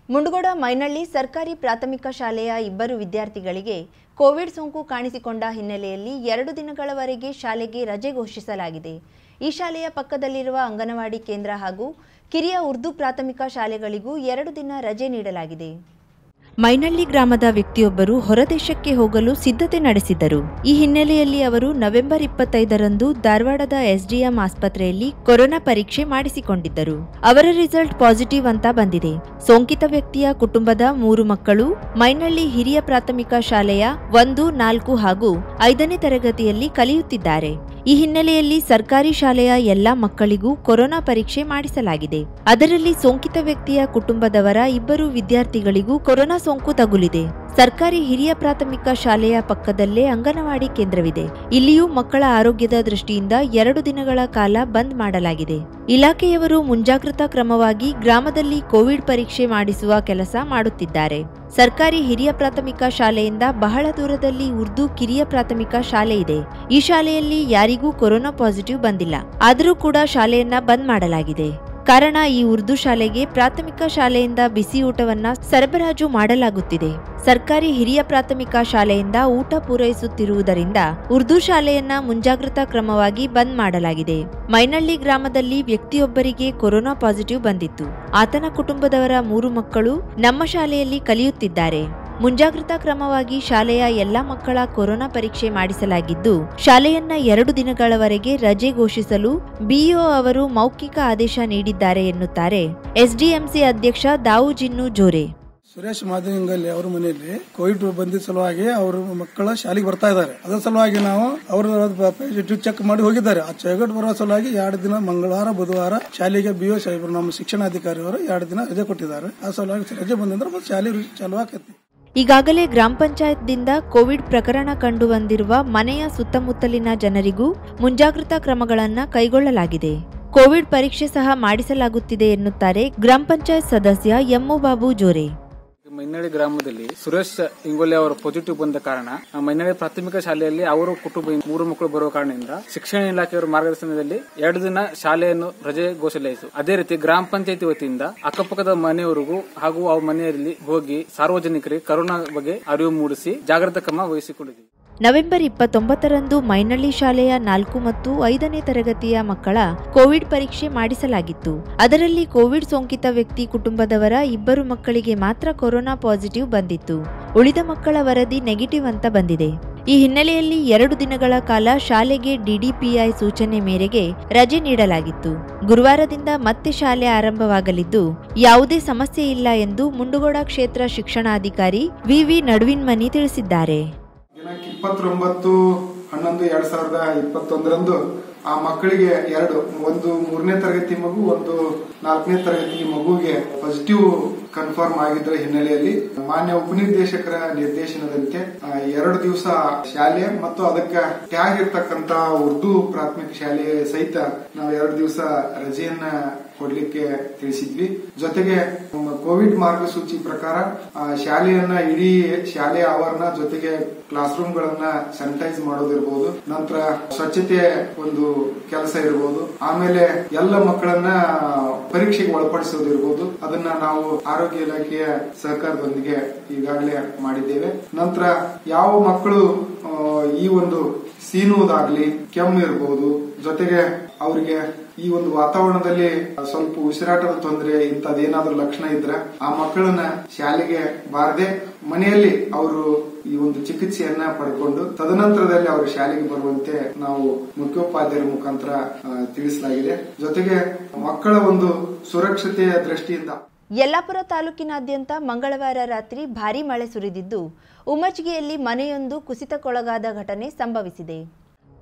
ಮುಂಡಗೋಡ ಮೈನಳ್ಳಿ ಸರ್ಕಾರಿ ಪ್ರಾಥಮಿಕ ಶಾಲೆಯ ಇಬ್ಬರು ವಿದ್ಯಾರ್ಥಿಗಳಿಗೆ ಕೋವಿಡ್ ಸೋಂಕು ಕಾಣಿಸಿಕೊಂಡ ಹಿನ್ನೆಲೆಯಲ್ಲಿ 2 ದಿನಗಳವರೆಗೆ ಶಾಲೆಗೆ ರಜೆ ಘೋಷಿಸಲಾಗಿದೆ. ಈ ಶಾಲೆಯ ಪಕ್ಕದಲ್ಲಿರುವ ಅಂಗನವಾಡಿ ಕೇಂದ್ರ ಹಾಗೂ ಕಿರಿಯ ಉರ್ದು ಪ್ರಾಥಮಿಕ ಶಾಲೆಗಳಿಗೂ 2 ದಿನ ರಜೆ ನೀಡಲಾಗಿದೆ. ಮೈನಳ್ಳಿ ಗ್ರಾಮದ ವ್ಯಕ್ತಿಯೊಬ್ಬರು ಹೊರದೇಶಕ್ಕೆ ಹೋಗಲು ಸಿದ್ಧತೆ ನಡೆಸಿದ್ದರು. ಈ ಹಿನ್ನೆಲೆಯಲ್ಲಿ ಅವರು ನವೆಂಬರ್ 25ರಂದು ಧಾರವಾಡದ ಎಸ್ಡಿಎಂ ಆಸ್ಪತ್ರೆಯಲ್ಲಿ ಕೊರೋನಾ ಪರೀಕ್ಷೆ ಮಾಡಿಸಿಕೊಂಡಿದ್ದರು. ಅವರ ರಿಸಲ್ಟ್ ಪಾಸಿಟಿವ್ ಅಂತ ಬಂದಿದೆ. ಸೋಂಕಿತ ವ್ಯಕ್ತಿಯ ಕುಟುಂಬದ 3 ಮಕ್ಕಳು ಮೈನಳ್ಳಿ ಹಿರಿಯ ಪ್ರಾಥಮಿಕ ಶಾಲೆಯ 1, 4 ಹಾಗೂ 5ನೇ ತರಗತಿಯಲ್ಲಿ ಕಲಿಯುತ್ತಿದ್ದಾರೆ. ಈ ಹಿನ್ನೆಲೆಯಲ್ಲಿ ಸರ್ಕಾರಿ ಶಾಲೆಯ ಎಲ್ಲಾ ಮಕ್ಕಳಿಗೂ ಕೊರೋನಾ ಪರೀಕ್ಷೆ ಮಾಡಿಸಲಾಗಿದೆ. ಅದರಲ್ಲಿ ಸೋಂಕಿತ ವ್ಯಕ್ತಿಯ ಕುಟುಂಬದವರ 2 ವಿದ್ಯಾರ್ಥಿಗಳಿಗೂ ಕೊರೋನಾ ಸೋಂಕು ತಗುಲಿದೆ. ಸರ್ಕಾರಿ ಹಿರಿಯ ಪ್ರಾಥಮಿಕ ಶಾಲೆಯ ಪಕ್ಕದಲ್ಲೇ ಅಂಗನವಾಡಿ ಕೇಂದ್ರವಿದೆ. ಇಲ್ಲಿಯೂ ಮಕ್ಕಳ ಆರೋಗ್ಯದ ದೃಷ್ಟಿಯಿಂದ 2 ದಿನಗಳ ಕಾಲ ಬಂದ್ ಮಾಡಲಾಗಿದೆ. ಇಲಾಖೆಯವರು ಮುಂಜಾಗ್ರತಾ ಕ್ರಮವಾಗಿ ಗ್ರಾಮದಲ್ಲಿ ಕೋವಿಡ್ ಪರೀಕ್ಷೆ ಮಾಡಿಸುವ ಕೆಲಸ ಮಾಡುತ್ತಿದ್ದಾರೆ. ಸರ್ಕಾರಿ ಹಿರಿಯ ಪ್ರಾಥಮಿಕ ಶಾಲೆಯಿಂದ ಬಹಳ ದೂರದಲ್ಲಿ ಉರ್ದು ಕಿರಿಯ ಪ್ರಾಥಮಿಕ ಶಾಲೆ ಇದೆ. ಈ ಶಾಲೆಯಲ್ಲಿ ಯಾರಿಗೂ ಕೊರೋನಾ ಪಾಸಿಟಿವ್ ಬಂದಿಲ್ಲ. ಆದರೂ ಕೂಡ ಶಾಲೆಯನ್ನ ಬಂದ್ ಮಾಡಲಾಗಿದೆ. ಕಾರಣ ಈ ಉರ್ದು ಶಾಲೆಗೆ ಪ್ರಾಥಮಿಕ ಶಾಲೆಯಿಂದ ಬಿಸಿ ಊಟವನ್ನ ಸರಬರಾಜು ಮಾಡಲಾಗುತ್ತಿದೆ. ಸರ್ಕಾರಿ ಹಿರಿಯ ಪ್ರಾಥಮಿಕ ಶಾಲೆಯಿಂದ ಊಟ ಪೂರೈಸುತ್ತಿರುವುದರಿಂದ ಉರ್ದು ಶಾಲೆಯನ್ನ ಮುಂಜಾಗ್ರತಾ ಕ್ರಮವಾಗಿ ಬಂದ್ ಮಾಡಲಾಗಿದೆ. ಮೈನಳ್ಳಿ ಗ್ರಾಮದಲ್ಲಿ ವ್ಯಕ್ತಿಯೊಬ್ಬರಿಗೆ ಕೊರೋನಾ ಪಾಸಿಟಿವ್ ಬಂದಿತ್ತು. ಆತನ ಕುಟುಂಬದವರ 3 ಮಕ್ಕಳು ನಮ್ಮ ಶಾಲೆಯಲ್ಲಿ ಕಲಿಯುತ್ತಿದ್ದಾರೆ. ಮುಂಜಾಗ್ರತಾ ಕ್ರಮವಾಗಿ ಶಾಲೆಯ ಎಲ್ಲಾ ಮಕ್ಕಳ ಕೊರೋನಾ ಪರೀಕ್ಷೆ ಮಾಡಿಸಲಾಗಿದ್ದು, ಶಾಲೆಯನ್ನ 2 ದಿನಗಳವರೆಗೆ ರಜೆ ಘೋಷಿಸಲು ಬಿಇಒ ಅವರು ಮೌಖಿಕ ಆದೇಶ ನೀಡಿದ್ದಾರೆ ಎನ್ನುತ್ತಾರೆ ಎಸ್ಡಿಎಂಸಿ ಅಧ್ಯಕ್ಷ ದಾವೂಜಿನ್ನು ಜೋರೆ. ಸುರೇಶ್ ಮಾದಿಗಂಗಲ್ಲಿ ಅವರ ಮನೆಯಲ್ಲಿ ಕೋವಿಡ್ ಬಂದಿದ್ದ ಸಲುವಾಗಿ ಅವ್ರ ಮಕ್ಕಳ ಶಾಲೆಗೆ ಬರ್ತಾ ಇದ್ದಾರೆ. ಅದರ ಸಲುವಾಗಿ ನಾವು ಅವರು ಚೆಕ್ ಮಾಡಿ ಹೋಗಿದ್ದಾರೆ. ಆ ಚೆಕ್ ಬರುವ ಸಲುವಾಗಿ 2 ದಿನ ಮಂಗಳವಾರ ಬುಧವಾರ ಶಾಲೆಗೆ ಬಿಒ ಸಾಹೇಬರು ನಮ್ಮ ಶಿಕ್ಷಣಾಧಿಕಾರಿ ಅವರು 2 ದಿನ ರಜೆ ಕೊಟ್ಟಿದ್ದಾರೆ. ಆ ಸಲುವಾಗಿ ರಜೆ ಬಂದ್ರೆ ಶಾಲೆ ಚಾಲು ಆಕೈತಿ. ಈಗಾಗಲೇ ಗ್ರಾಮ ಪಂಚಾಯತ್ದಿಂದ ಕೋವಿಡ್ ಪ್ರಕರಣ ಕಂಡು ಬಂದಿರುವ ಮನೆಯ ಸುತ್ತಮುತ್ತಲಿನ ಜನರಿಗೂ ಮುಂಜಾಗ್ರತಾ ಕ್ರಮಗಳನ್ನು ಕೈಗೊಳ್ಳಲಾಗಿದೆ. ಕೋವಿಡ್ ಪರೀಕ್ಷೆ ಸಹ ಮಾಡಿಸಲಾಗುತ್ತಿದೆ ಎನ್ನುತ್ತಾರೆ ಗ್ರಾಮ ಪಂಚಾಯತ್ ಸದಸ್ಯ ಎಮ್ಮು ಬಾಬು ಜೋರೆ. ಮೈನಳ್ಳಿ ಗ್ರಾಮದಲ್ಲಿ ಸುರೇಶ್ ಇಂಗೊಳ್ಳಿ ಅವರ ಪಾಸಿಟಿವ್ ಬಂದ ಕಾರಣ ಮೈನಳ್ಳಿ ಪ್ರಾಥಮಿಕ ಶಾಲೆಯಲ್ಲಿ ಅವರು ಕುಟುಂಬ 3 ಮಕ್ಕಳು ಬರುವ ಕಾರಣದಿಂದ ಶಿಕ್ಷಣ ಇಲಾಖೆಯವರ ಮಾರ್ಗದರ್ಶನದಲ್ಲಿ 2 ದಿನ ಶಾಲೆಯನ್ನು ರಜೆ ಘೋಷಿಸಲಾಯಿತು. ಅದೇ ರೀತಿ ಗ್ರಾಮ ಪಂಚಾಯತಿ ವತಿಯಿಂದ ಅಕ್ಕಪಕ್ಕದ ಮನೆಯವರಿಗೂ ಹಾಗೂ ಅವ್ರ ಮನೆಯಲ್ಲಿ ಹೋಗಿ ಸಾರ್ವಜನಿಕರಿಗೆ ಕರೋನಾ ಬಗ್ಗೆ ಅರಿವು ಮೂಡಿಸಿ ಜಾಗೃತ ಕ್ರಮ ವಹಿಸಿಕೊಂಡಿದ್ದೀವಿ. ನವೆಂಬರ್ 29ರಂದು ಮೈನಳ್ಳಿ ಶಾಲೆಯ 4 ಮತ್ತು 5ನೇ ತರಗತಿಯ ಮಕ್ಕಳ ಕೋವಿಡ್ ಪರೀಕ್ಷೆ ಮಾಡಿಸಲಾಗಿತ್ತು. ಅದರಲ್ಲಿ ಕೋವಿಡ್ ಸೋಂಕಿತ ವ್ಯಕ್ತಿ ಕುಟುಂಬದವರ 2 ಮಕ್ಕಳಿಗೆ ಮಾತ್ರ ಕೊರೋನಾ ಪಾಸಿಟಿವ್ ಬಂದಿತ್ತು. ಉಳಿದ ಮಕ್ಕಳ ವರದಿ ನೆಗೆಟಿವ್ ಅಂತ ಬಂದಿದೆ. ಈ ಹಿನ್ನೆಲೆಯಲ್ಲಿ 2 ದಿನಗಳ ಕಾಲ ಶಾಲೆಗೆ ಡಿಡಿಪಿಐ ಸೂಚನೆ ಮೇರೆಗೆ ರಜೆ ನೀಡಲಾಗಿತ್ತು. ಗುರುವಾರದಿಂದ ಮತ್ತೆ ಶಾಲೆ ಆರಂಭವಾಗಲಿದ್ದು ಯಾವುದೇ ಸಮಸ್ಯೆ ಇಲ್ಲ ಎಂದು ಮುಂಡಗೋಡ ಕ್ಷೇತ್ರ ಶಿಕ್ಷಣಾಧಿಕಾರಿ ವಿವಿ ನಡುವಿನ್ಮನಿ ತಿಳಿಸಿದ್ದಾರೆ. 29/11/2021 ಆ ಮಕ್ಕಳಿಗೆ 2 ಒಂದು 3ನೇ ತರಗತಿ ಮಗು, ಒಂದು 4ನೇ ತರಗತಿ ಮಗುವಿಗೆ ಪಾಸಿಟಿವ್ ಕನ್ಫರ್ಮ್ ಆಗಿದ್ರ ಹಿನ್ನೆಲೆಯಲ್ಲಿ ಮಾನ್ಯ ಉಪನಿರ್ದೇಶಕರ ನಿರ್ದೇಶನದಂತೆ 2 ದಿವಸ ಶಾಲೆ ಮತ್ತು ಅದಕ್ಕೆ ಟ್ಯಾಗ್ ಇರ್ತಕ್ಕಂತ ಉರ್ದು ಪ್ರಾಥಮಿಕ ಶಾಲೆ ಸಹಿತ ನಾವು 2 ದಿವಸ ರಜೆಯನ್ನ ಕೊಡ್ಲಿಕ್ಕೆ ತಿಳಿಸಿದ್ವಿ. ಜೊತೆಗೆ ಕೋವಿಡ್ ಮಾರ್ಗಸೂಚಿ ಪ್ರಕಾರ ಶಾಲೆಯನ್ನ ಇಡೀ ಶಾಲೆ ಆವರಣ ಜೊತೆಗೆ ಕ್ಲಾಸ್ ರೂಮ್ ಗಳನ್ನ ಸ್ಯಾನಿಟೈಸ್ ಮಾಡೋದಿರ್ಬೋದು, ನಂತರ ಸ್ವಚ್ಛತೆ ಒಂದು ಕೆಲಸ ಇರಬಹುದು, ಆಮೇಲೆ ಎಲ್ಲ ಮಕ್ಕಳನ್ನ ಪರೀಕ್ಷೆಗೆ ಒಳಪಡಿಸೋದಿರ್ಬೋದು, ಅದನ್ನ ನಾವು ಆರೋಗ್ಯ ಇಲಾಖೆಯ ಸಹಕಾರದೊಂದಿಗೆ ಈಗಾಗಲೇ ಮಾಡಿದ್ದೇವೆ. ನಂತರ ಯಾವ ಮಕ್ಕಳು ಈ ಒಂದು ಸೀನುವುದಾಗ್ಲಿ, ಕೆಮ್ಮು ಇರಬಹುದು, ಜೊತೆಗೆ ಅವರಿಗೆ ಈ ಒಂದು ವಾತಾವರಣದಲ್ಲಿ ಸ್ವಲ್ಪ ಉಸಿರಾಟದ ತೊಂದರೆ ಇಂಥದ್ದೇನಾದ್ರೂ ಲಕ್ಷಣ ಇದ್ರೆ ಆ ಮಕ್ಕಳನ್ನ ಶಾಲೆಗೆ ಬಾರದೆ ಮನೆಯಲ್ಲಿ ಅವರು ಈ ಒಂದು ಚಿಕಿತ್ಸೆಯನ್ನ ಪಡ್ಕೊಂಡು ತದನಂತರದಲ್ಲಿ ಅವರು ಶಾಲೆಗೆ ಬರುವಂತೆ ನಾವು ಮುಖ್ಯೋಪಾಧ್ಯಾಯರ ಮುಖಾಂತರ ತಿಳಿಸಲಾಗಿದೆ. ಜೊತೆಗೆ ಮಕ್ಕಳ ಒಂದು ಸುರಕ್ಷತೆಯ ದೃಷ್ಟಿಯಿಂದ ಯಲ್ಲಾಪುರ ತಾಲೂಕಿನಾದ್ಯಂತ ಮಂಗಳವಾರ ರಾತ್ರಿ ಭಾರೀ ಮಳೆ ಸುರಿದಿದ್ದು ಉಮಚ್ಗಿಯಲ್ಲಿ ಮನೆಯೊಂದು ಕುಸಿತಕ್ಕೊಳಗಾದ ಘಟನೆ ಸಂಭವಿಸಿದೆ.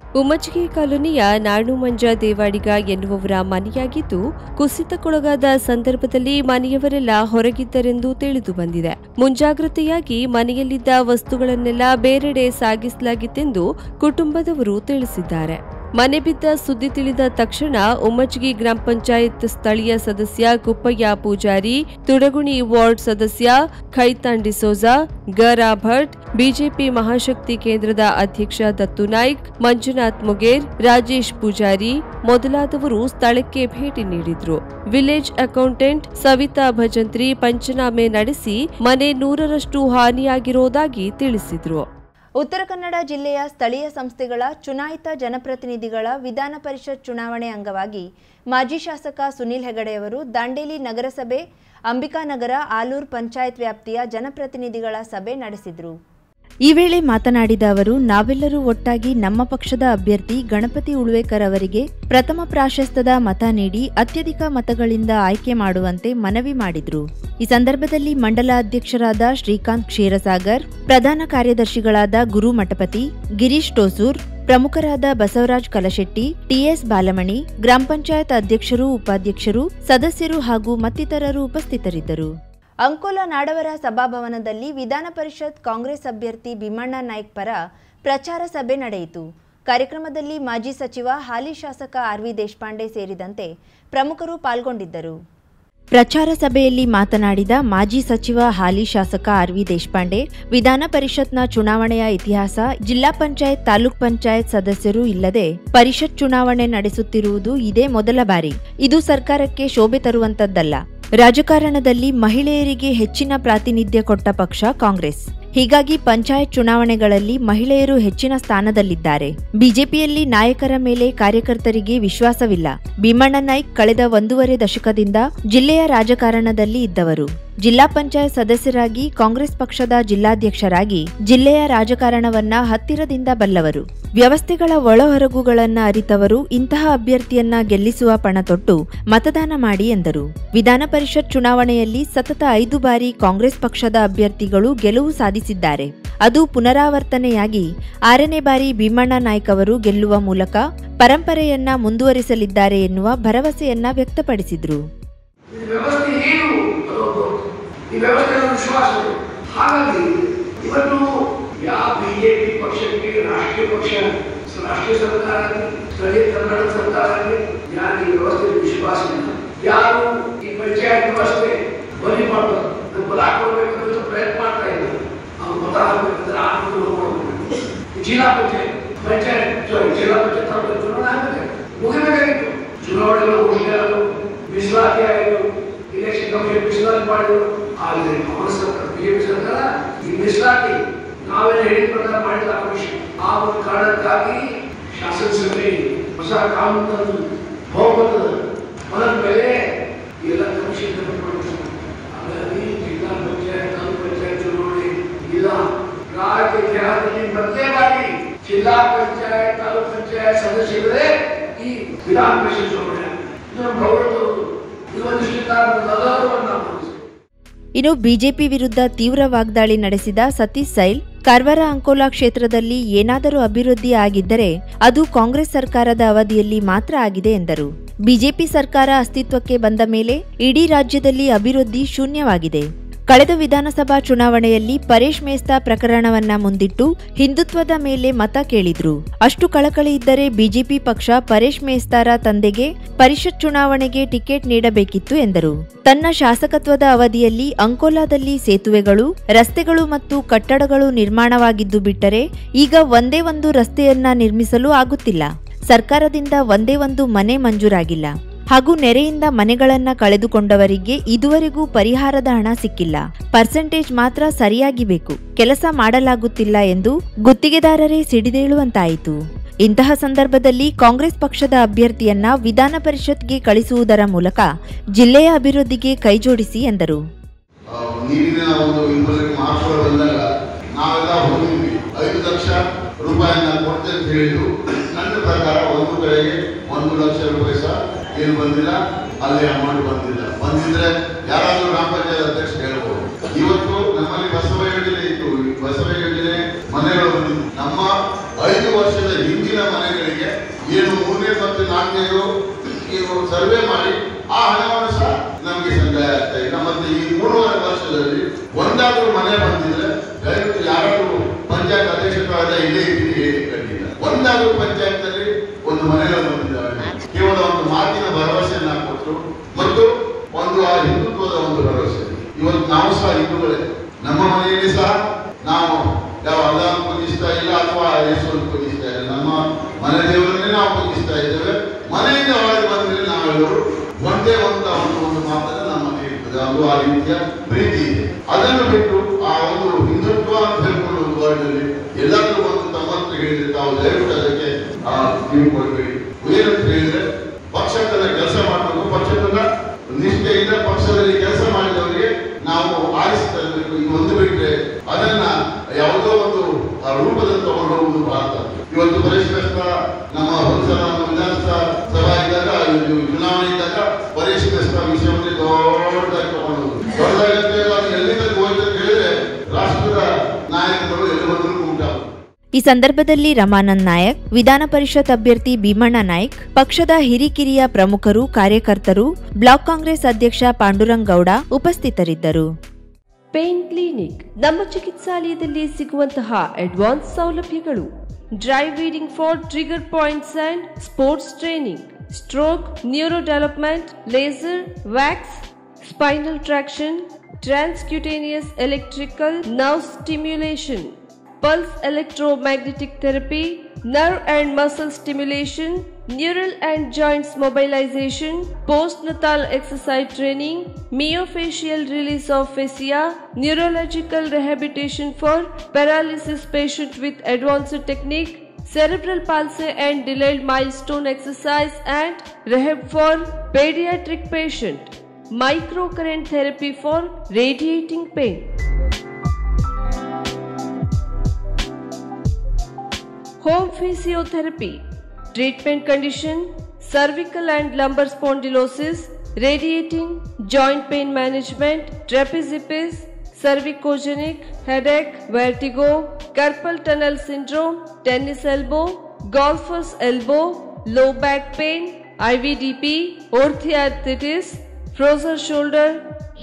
ಉಮಚ್ಗಿ ಕಾಲೋನಿಯ ನಾಣುಮಂಜ ದೇವಾಡಿಗ ಎನ್ನುವವರ ಮನೆಯಾಗಿದ್ದು, ಕುಸಿತಕ್ಕೊಳಗಾದ ಸಂದರ್ಭದಲ್ಲಿ ಮನೆಯವರೆಲ್ಲ ಹೊರಗಿದ್ದರೆಂದು ತಿಳಿದು ಬಂದಿದೆ. ಮುಂಜಾಗ್ರತೆಯಾಗಿ ಮನೆಯಲ್ಲಿದ್ದ ವಸ್ತುಗಳನ್ನೆಲ್ಲ ಬೇರೆಡೆ ಸಾಗಿಸಲಾಗಿತ್ತೆಂದು ಕುಟುಂಬದವರು ತಿಳಿಸಿದ್ದಾರೆ. ಮನೆ ಬಿದ್ದ ಸುದ್ದಿ ತಿಳಿದ ತಕ್ಷಣ ಉಮ್ಮಚ್ಗಿ ಗ್ರಾಮ ಪಂಚಾಯತ್ ಸ್ಥಳೀಯ ಸದಸ್ಯ ಕುಪ್ಪಯ್ಯ ಪೂಜಾರಿ, ತುಡಗುಣಿ ವಾರ್ಡ್ ಸದಸ್ಯ ಖೈತಾನ್ ಡಿಸೋಜಾ, ಗರಾ ಭಟ್, ಬಿಜೆಪಿ ಮಹಾಶಕ್ತಿ ಕೇಂದ್ರದ ಅಧ್ಯಕ್ಷ ದತ್ತು ನಾಯ್ಕ್, ಮಂಜುನಾಥ್ ಮುಗೇರ್, ರಾಜೇಶ್ ಪೂಜಾರಿ ಮೊದಲಾದವರು ಸ್ಥಳಕ್ಕೆ ಭೇಟಿ ನೀಡಿದ್ರು. ವಿಲೇಜ್ ಅಕೌಂಟೆಂಟ್ ಸವಿತಾ ಭಜಂತ್ರಿ ಪಂಚನಾಮೆ ನಡೆಸಿ ಮನೆ 100ರಷ್ಟು ಹಾನಿಯಾಗಿರುವುದಾಗಿ ತಿಳಿಸಿದ್ರು. ಉತ್ತರ ಕನ್ನಡ ಜಿಲ್ಲೆಯ ಸ್ಥಳೀಯ ಸಂಸ್ಥೆಗಳ ಚುನಾಯಿತ ಜನಪ್ರತಿನಿಧಿಗಳ ವಿಧಾನ ಪರಿಷತ್ ಚುನಾವಣೆ ಅಂಗವಾಗಿ ಮಾಜಿ ಶಾಸಕ ಸುನೀಲ್ ಹೆಗಡೆಯವರು ದಾಂಡೇಲಿ ನಗರಸಭೆ, ಅಂಬಿಕಾನಗರ, ಆಲೂರು ಪಂಚಾಯತ್ ವ್ಯಾಪ್ತಿಯ ಜನಪ್ರತಿನಿಧಿಗಳ ಸಭೆ ನಡೆಸಿದರು. ಈ ವೇಳೆ ಮಾತನಾಡಿದ ಅವರು, ನಾವೆಲ್ಲರೂ ಒಟ್ಟಾಗಿ ನಮ್ಮ ಪಕ್ಷದ ಅಭ್ಯರ್ಥಿ ಗಣಪತಿ ಉಳ್ವೇಕರ್ ಅವರಿಗೆ ಪ್ರಥಮ ಪ್ರಾಶಸ್ತ್ಯದ ಮತ ನೀಡಿ ಅತ್ಯಧಿಕ ಮತಗಳಿಂದ ಆಯ್ಕೆ ಮಾಡುವಂತೆ ಮನವಿ ಮಾಡಿದರು. ಈ ಸಂದರ್ಭದಲ್ಲಿ ಮಂಡಲ ಅಧ್ಯಕ್ಷರಾದ ಶ್ರೀಕಾಂತ್ ಕ್ಷೀರಸಾಗರ್, ಪ್ರಧಾನ ಕಾರ್ಯದರ್ಶಿಗಳಾದ ಗುರು ಮಠಪತಿ, ಗಿರೀಶ್ ಟೋಸೂರ್, ಪ್ರಮುಖರಾದ ಬಸವರಾಜ್ ಕಲಶೆಟ್ಟಿ, ಟಿಎಸ್ ಬಾಲಮಣಿ, ಗ್ರಾಮ ಪಂಚಾಯತ್ ಅಧ್ಯಕ್ಷರು, ಉಪಾಧ್ಯಕ್ಷರು, ಸದಸ್ಯರು ಹಾಗೂ ಮತ್ತಿತರರು ಉಪಸ್ಥಿತರಿದ್ದರು. ಅಂಕೋಲಾ ನಾಡವರ ಸಭಾಭವನದಲ್ಲಿ ವಿಧಾನ ಪರಿಷತ್ ಕಾಂಗ್ರೆಸ್ ಅಭ್ಯರ್ಥಿ ಭೀಮಣ್ಣ ನಾಯ್ಕ್ ಪರ ಪ್ರಚಾರ ಸಭೆ ನಡೆಯಿತು. ಕಾರ್ಯಕ್ರಮದಲ್ಲಿ ಮಾಜಿ ಸಚಿವ ಹಾಲಿ ಶಾಸಕ ಆರ್.ವಿ. ದೇಶಪಾಂಡೆ ಸೇರಿದಂತೆ ಪ್ರಮುಖರು ಪಾಲ್ಗೊಂಡಿದ್ದರು. ಪ್ರಚಾರ ಸಭೆಯಲ್ಲಿ ಮಾತನಾಡಿದ ಮಾಜಿ ಸಚಿವ ಹಾಲಿ ಶಾಸಕ ಆರ್.ವಿ. ದೇಶಪಾಂಡೆ, ವಿಧಾನ ಪರಿಷತ್ನ ಚುನಾವಣೆಯ ಇತಿಹಾಸ, ಜಿಲ್ಲಾ ಪಂಚಾಯತ್, ತಾಲೂಕ್ ಪಂಚಾಯತ್ ಸದಸ್ಯರು ಇಲ್ಲದೆ ಪರಿಷತ್ ಚುನಾವಣೆ ನಡೆಸುತ್ತಿರುವುದು ಇದೇ ಮೊದಲ ಬಾರಿ. ಇದು ಸರ್ಕಾರಕ್ಕೆ ಶೋಭೆ ತರುವಂತದ್ದಲ್ಲ. ರಾಜಕಾರಣದಲ್ಲಿ ಮಹಿಳೆಯರಿಗೆ ಹೆಚ್ಚಿನ ಪ್ರಾತಿನಿಧ್ಯ ಕೊಟ್ಟ ಪಕ್ಷ ಕಾಂಗ್ರೆಸ್. ಹೀಗಾಗಿ ಪಂಚಾಯತ್ ಚುನಾವಣೆಗಳಲ್ಲಿ ಮಹಿಳೆಯರು ಹೆಚ್ಚಿನ ಸ್ಥಾನದಲ್ಲಿದ್ದಾರೆ. ಬಿಜೆಪಿಯಲ್ಲಿ ನಾಯಕರ ಮೇಲೆ ಕಾರ್ಯಕರ್ತರಿಗೆ ವಿಶ್ವಾಸವಿಲ್ಲ. ಭೀಮಣ್ಣ ನಾಯ್ಕ್ ಕಳೆದ 1.5 ದಶಕದಿಂದ ಜಿಲ್ಲೆಯ ರಾಜಕಾರಣದಲ್ಲಿ ಇದ್ದವರು. ಜಿಲ್ಲಾ ಪಂಚಾಯತ್ ಸದಸ್ಯರಾಗಿ, ಕಾಂಗ್ರೆಸ್ ಪಕ್ಷದ ಜಿಲ್ಲಾಧ್ಯಕ್ಷರಾಗಿ ಜಿಲ್ಲೆಯ ರಾಜಕಾರಣವನ್ನ ಹತ್ತಿರದಿಂದ ಬಲ್ಲವರು. ವ್ಯವಸ್ಥೆಗಳ ಒಳಹೊರಗುಗಳನ್ನ ಅರಿತವರು. ಇಂತಹ ಅಭ್ಯರ್ಥಿಯನ್ನ ಗೆಲ್ಲಿಸುವ ಪಣ ತೊಟ್ಟು ಮತದಾನ ಮಾಡಿ ಎಂದರು. ವಿಧಾನ ಪರಿಷತ್ ಚುನಾವಣೆಯಲ್ಲಿ ಸತತ 5 ಬಾರಿ ಕಾಂಗ್ರೆಸ್ ಪಕ್ಷದ ಅಭ್ಯರ್ಥಿಗಳು ಗೆಲುವು ಸಾಧಿಸಿದ್ದಾರೆ. ಅದು ಪುನರಾವರ್ತನೆಯಾಗಿ 6ನೇ ಬಾರಿ ಭೀಮಣ್ಣ ನಾಯ್ಕ್ ಅವರು ಗೆಲ್ಲುವ ಮೂಲಕ ಪರಂಪರೆಯನ್ನ ಮುಂದುವರಿಸಲಿದ್ದಾರೆ ಎನ್ನುವ ಭರವಸೆಯನ್ನ ವ್ಯಕ್ತಪಡಿಸಿದ್ರು. ಈ ವ್ಯವಸ್ಥೆ ವಿಶ್ವಾಸ. ಹಾಗಾಗಿ ಇವತ್ತು ಯಾವ ಬಿಜೆಪಿ ಪಕ್ಷಕ್ಕೆ ರಾಷ್ಟ್ರೀಯ ಪಕ್ಷ, ರಾಷ್ಟ್ರೀಯ ಸರ್ಕಾರ ಆಗಲಿ, ಸ್ಥಳೀಯ ಕರ್ನಾಟಕ ಸರ್ಕಾರ ಆಗಲಿ, ಯಾರು ಈ ವ್ಯವಸ್ಥೆ ವಿಶ್ವಾಸ ಇಲ್ಲ, ಯಾರು ಈ ಪಂಚಾಯತ್ ವ್ಯವಸ್ಥೆ ಬಲಿ ಮಾಡ್ತಾರೆ, ಬಲ ಹಾಕೊಳ್ಬೇಕಂತ ಪ್ರಯತ್ನ ಮಾಡ್ತಾ ಇದ್ದಾರೆ. ಅವ್ರು ಮತ ಹಾಕಬೇಕಂದ್ರೆ ಜಿಲ್ಲಾ ಪಂಚಾಯತ್ ಜಿಲ್ಲಾ ಪಂಚಾಯತ್ ಚುನಾವಣೆ ಆಗಬೇಕು, ಮುಗಿಬೇಕಾಗಿತ್ತು. ಚುನಾವಣೆಗಳು ಹೋಗಿಲ್ಲ, ಮೀಸಲಾತಿ ಆಯಿತು, ಇಲೆಕ್ಷನ್ ಕಮಿಷನ್ ಮೀಸಲಾತಿ ಮಾಡಿದ್ರು. ಆದರೆ ಕಾಂಗ್ರೆಸ್ ಸರ್ಕಾರ, ಬಿಜೆಪಿ ಸರ್ಕಾರ ಈ ಮೀಸಲಾತಿ ನಾವೇನು ಹೇಳಿದ ಪ್ರಕಾರ ಮಾಡಿದ ಕಮಿಷನ್, ಆ ಒಂದು ಕಾರಣಕ್ಕಾಗಿ ಶಾಸನಸಭೆ ಹೊಸ ಕಾನೂನು ಬಹುಮತದ ಮನದ ಮೇಲೆ ಎಲ್ಲ ಕಮಿಷನ್ ಹಾಗಾಗಿ ಜಿಲ್ಲಾ ಪಂಚಾಯತ್, ತಾಲೂಕ್ ಪಂಚಾಯತ್ ಚುನಾವಣೆ ಇಲ್ಲ. ರಾಜ್ಯ ಇತಿಹಾಸದಲ್ಲಿ ಮೊದಲನೇ ಬಾರಿ ಜಿಲ್ಲಾ ಪಂಚಾಯತ್, ತಾಲೂಕ್ ಪಂಚಾಯತ್ ಸದಸ್ಯರೇ ಈ ವಿಧಾನ ಪರಿಷತ್ ಚುನಾವಣೆ ಗೌರವ ಇನ್ನು ಬಿಜೆಪಿ ವಿರುದ್ಧ ತೀವ್ರ ವಾಗ್ದಾಳಿ ನಡೆಸಿದ ಸತೀಶ್ ಸೈಲ್, ಕಾರವಾರ ಅಂಕೋಲಾ ಕ್ಷೇತ್ರದಲ್ಲಿ ಏನಾದರೂ ಅಭಿವೃದ್ಧಿ ಆಗಿದ್ದರೆ ಅದು ಕಾಂಗ್ರೆಸ್ ಸರ್ಕಾರದ ಅವಧಿಯಲ್ಲಿ ಮಾತ್ರ ಆಗಿದೆ ಎಂದರು. ಬಿಜೆಪಿ ಸರ್ಕಾರ ಅಸ್ತಿತ್ವಕ್ಕೆ ಬಂದ ಮೇಲೆ ಇಡೀ ರಾಜ್ಯದಲ್ಲಿ ಅಭಿವೃದ್ಧಿ ಶೂನ್ಯವಾಗಿದೆ. ಕಳೆದ ವಿಧಾನಸಭಾ ಚುನಾವಣೆಯಲ್ಲಿ ಪರೇಶ್ ಮೇಸ್ತಾ ಪ್ರಕರಣವನ್ನ ಮುಂದಿಟ್ಟು ಹಿಂದುತ್ವದ ಮೇಲೆ ಮತ ಕೇಳಿದ್ರು. ಅಷ್ಟು ಕಳಕಳಿ ಇದ್ದರೆ ಬಿಜೆಪಿ ಪಕ್ಷ ಪರೇಶ್ ಮೇಸ್ತಾರ ತಂದೆಗೆ ಪರಿಷತ್ ಚುನಾವಣೆಗೆ ಟಿಕೆಟ್ ನೀಡಬೇಕಿತ್ತು ಎಂದರು. ತನ್ನ ಶಾಸಕತ್ವದ ಅವಧಿಯಲ್ಲಿ ಅಂಕೋಲಾದಲ್ಲಿ ಸೇತುವೆಗಳು, ರಸ್ತೆಗಳು ಮತ್ತು ಕಟ್ಟಡಗಳು ನಿರ್ಮಾಣವಾಗಿದ್ದು ಬಿಟ್ಟರೆ ಈಗ ಒಂದೇ ಒಂದು ರಸ್ತೆಯನ್ನ ನಿರ್ಮಿಸಲು ಆಗುತ್ತಿಲ್ಲ. ಸರ್ಕಾರದಿಂದ ಒಂದೇ ಒಂದು ಮನೆ ಮಂಜೂರಾಗಿಲ್ಲ. ಹಾಗೂ ನೆರೆಯಿಂದ ಮನೆಗಳನ್ನ ಕಳೆದುಕೊಂಡವರಿಗೆ ಇದುವರೆಗೂ ಪರಿಹಾರದ ಹಣ ಸಿಕ್ಕಿಲ್ಲ. ಪರ್ಸೆಂಟೇಜ್ ಮಾತ್ರ ಸರಿಯಾಗಿ ಬೇಕು, ಕೆಲಸ ಮಾಡಲಾಗುತ್ತಿಲ್ಲ ಎಂದು ಗುತ್ತಿಗೆದಾರರೇ ಸಿಡಿದೇಳುವಂತಾಯಿತು. ಇಂತಹ ಸಂದರ್ಭದಲ್ಲಿ ಕಾಂಗ್ರೆಸ್ ಪಕ್ಷದ ಅಭ್ಯರ್ಥಿಯನ್ನ ವಿಧಾನ ಪರಿಷತ್ಗೆ ಕಳಿಸುವುದರ ಮೂಲಕ ಜಿಲ್ಲೆಯ ಅಭಿವೃದ್ಧಿಗೆ ಕೈಜೋಡಿಸಿ ಎಂದರು. ನೀರಿನ ಒಂದು ಇಂಪ್ರೂವ್ಮೆಂಟ್ ಮಾಡ್ಕೊಳ್ಳೋ ಬಂದಾಗ ನಾವೆಲ್ಲ ಹೋಗಿದ್ವಿ, 5 ಲಕ್ಷ ರೂಪಾಯಿನ ಕೊಡ್ತೇವೆ ಅಂತ ಹೇಳಿದ್ರು. ನನ್ನ ಪ್ರಕಾರ ಒಂದು ಕಡೆಗೆ 1 ಲಕ್ಷ ರೂಪಾಯಿ ಸಹ ಏನು ಬಂದಿಲ್ಲ, ಅಲ್ಲಿ ಅಮೌಂಟ್ ಬಂದಿಲ್ಲ. ಬಂದಿದ್ರೆ ಯಾರಾದ್ರೂ ಗ್ರಾಮ ಪಂಚಾಯತ್ ಅಧ್ಯಕ್ಷ ಹೇಳ್ಬೋದು. ಇವತ್ತು ನಮ್ಮಲ್ಲಿ ಬಸವ ಯೋಜನೆ ಇತ್ತು, ಬಸವ ಯೋಜನೆ ಮನೆಗಳು ಬಂದಿದ್ದು. ನಮ್ಮ 5 ವರ್ಷದ ಹಿಂದಿನ ಮನೆಗಳಿಗೆ ಏನು 3ನೇ ಮತ್ತು 4ನೇದು ಸರ್ವೆ ಮಾಡಿ ಆ ಹಣವನ್ನು ಸಹ ನಮಗೆ ಸಂದಾಯ ಆಗ್ತಾ ಇಲ್ಲ. ಮತ್ತೆ ಈ 3.5 ವರ್ಷದಲ್ಲಿ ಒಂದಾದ್ರೂ ಮನೆ ಬಂದಿದ್ರೆ ದಯವಿಟ್ಟು ಯಾರಾದ್ರೂ ಪಂಚಾಯತ್ ಅಧ್ಯಕ್ಷರಾದ ಇಲ್ಲೇ ಇದ್ದೀನಿ ಹೇಳಿ ಕಂಡಿಲ್ಲ. ಒಂದಾದ್ರೂ ಪಂಚಾಯತ್ ನಲ್ಲಿ ಒಂದು ಮನೆಯಲ್ಲಿ ಬಂದಿದ್ದಾರೆ. ಕೇವಲ ಒಂದು ಮಾತಿನ ಭರವಸೆಯನ್ನ ಕೊಟ್ಟು ಮತ್ತು ಒಂದು ಆ ಹಿಂದುತ್ವದ ಒಂದು ಭರವಸೆ. ಇವತ್ತು ನಾವು ಸಹ ಹಿಂದೂಗಳೇ, ನಮ್ಮ ಮನೆಯಲ್ಲಿ ಸಹ ನಾವು ಯಾವ ಅಲ್ಲಾಹ್ ಪೂಜಿಸ್ತಾ ಇಲ್ಲ ಅಥವಾ ಯೇಸುವನ್ನು ಪೂಜಿಸ್ತಾ ಇಲ್ಲ. ನಮ್ಮ ಮನೆ ದೇವರನ್ನೇ ನಾವು ಪೂಜಿಸ್ತಾ ಇದ್ದೇವೆ. ಮನೆಯಿಂದ ಹೊರಗೆ ಬಂದ ಮೇಲೆ ನಾವೆಲ್ಲರೂ ಒಂದೇ ಒಂದು ಮಾತನ್ನ ನಮ್ಮ ಮನೆ ಇರ್ತದೆ. ಅದು ಆ ರೀತಿಯ ಪ್ರೀತಿ ಇದೆ. ಅದನ್ನು ಬಿಟ್ಟು ಆ ಒಂದು ಹಿಂದುತ್ವ ಅಂತ ಹೇಳ್ಕೊಂಡು ಒಂದು ವರ್ಡ್ನಲ್ಲಿ ಎಲ್ಲಾದ್ರೂ ಒಂದು ತಮ್ಮತ್ರ ಹೇಳಿದ್ರೆ ತಾವು ದಯವಿಟ್ಟು ಅದಕ್ಕೆ ಕಿವಿ ಕೊಡಬೇಡಿ. ಏನಂತ ಹೇಳಿದ್ರೆ ಪಕ್ಷದ ಕೆಲಸ ಮಾಡಬೇಕು, ಪಕ್ಷದ ನಿಷ್ಠೆಯಿಂದ ಪಕ್ಷದಲ್ಲಿ ಕೆಲಸ ಮಾಡಿದವರಿಗೆ ನಾವು ಆರಿಸ್ತಾ ಇರಬೇಕು. ಈ ಒಂದು ಬಿಟ್ಟರೆ ಅದನ್ನ ಯಾವುದೋ ಒಂದು ರೂಪದಲ್ಲಿ ತಗೊಂಡು ಹೋಗುವುದು ಭಾರತ. ಇವತ್ತು ಪರಿಷ್ಕೃತ ನಮ್ಮ ಹೊಸರ ವಿಧಾನಸಭಾ ಇದ್ದಾಗ ಚುನಾವಣೆ ಇದ್ದಾಗ ಪರಿಷ್ಕೃತ ವಿಷಯವನ್ನು ದೊಡ್ಡದಾಗಿ ತಗೊಂಡು ದೊಡ್ಡದಾಗಿ ಎಲ್ಲಿಂದ ಹೋಯ್ತು ಅಂತ ಹೇಳಿದ್ರೆ ರಾಷ್ಟ್ರದ ನಾಯಕರು ಎಲ್ಲಿ ಬಂದರೂ ಉಂಟಾಗುವುದು. ಈ ಸಂದರ್ಭದಲ್ಲಿ ರಮಾನಂದ್ ನಾಯಕ್, ವಿಧಾನ ಪರಿಷತ್ ಅಭ್ಯರ್ಥಿ ಭೀಮಣ್ಣ ನಾಯ್ಕ್, ಪಕ್ಷದ ಹಿರಿಕಿರಿಯ ಪ್ರಮುಖರು, ಕಾರ್ಯಕರ್ತರು, ಬ್ಲಾಕ್ ಕಾಂಗ್ರೆಸ್ ಅಧ್ಯಕ್ಷ ಪಾಂಡುರಂಗ್ ಗೌಡ ಉಪಸ್ಥಿತರಿದ್ದರು. ಪೇನ್ ಕ್ಲಿನಿಕ್ ನಮ್ಮ ಚಿಕಿತ್ಸಾಲಯದಲ್ಲಿ ಸಿಗುವಂತಹ ಅಡ್ವಾನ್ಸ್ ಸೌಲಭ್ಯಗಳು: dry reading for trigger points and sports training, stroke, neuro development, laser, wax, spinal traction, transcutaneous electrical nerve stimulation, pulse electromagnetic therapy, nerve and muscle stimulation, neural and joints mobilization, postnatal exercise training, myofascial release of fascia, neurological rehabilitation for paralysis patient with advanced technique, cerebral palsy and delayed milestone exercise and rehab for pediatric patient, microcurrent therapy for radiating pain. Home physiotherapy, treatment condition, cervical and lumbar spondylosis, radiating, joint pain management, trapeziepis, cervicogenic, headache, vertigo, carpal tunnel syndrome, tennis elbow, golfer's elbow, low back pain, IVDP, orthoarthritis, frozen shoulder,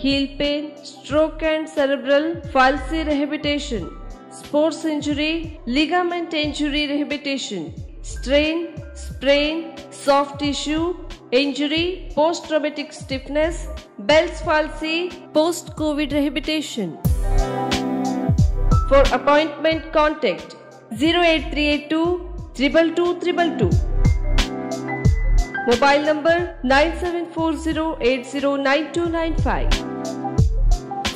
heel pain, stroke and cerebral palsy rehabilitation, sports injury, ligament injury rehabilitation, strain, sprain, soft tissue injury, post-traumatic stiffness, Bell's palsy, post-COVID rehabilitation. For appointment, contact 08382 22222. Mobile number 9740809295.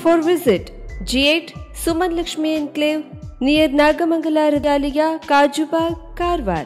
For visit G8 Suman Lakshmi Enclave near Nagamangala Radaliya, Kajubag, Karwar.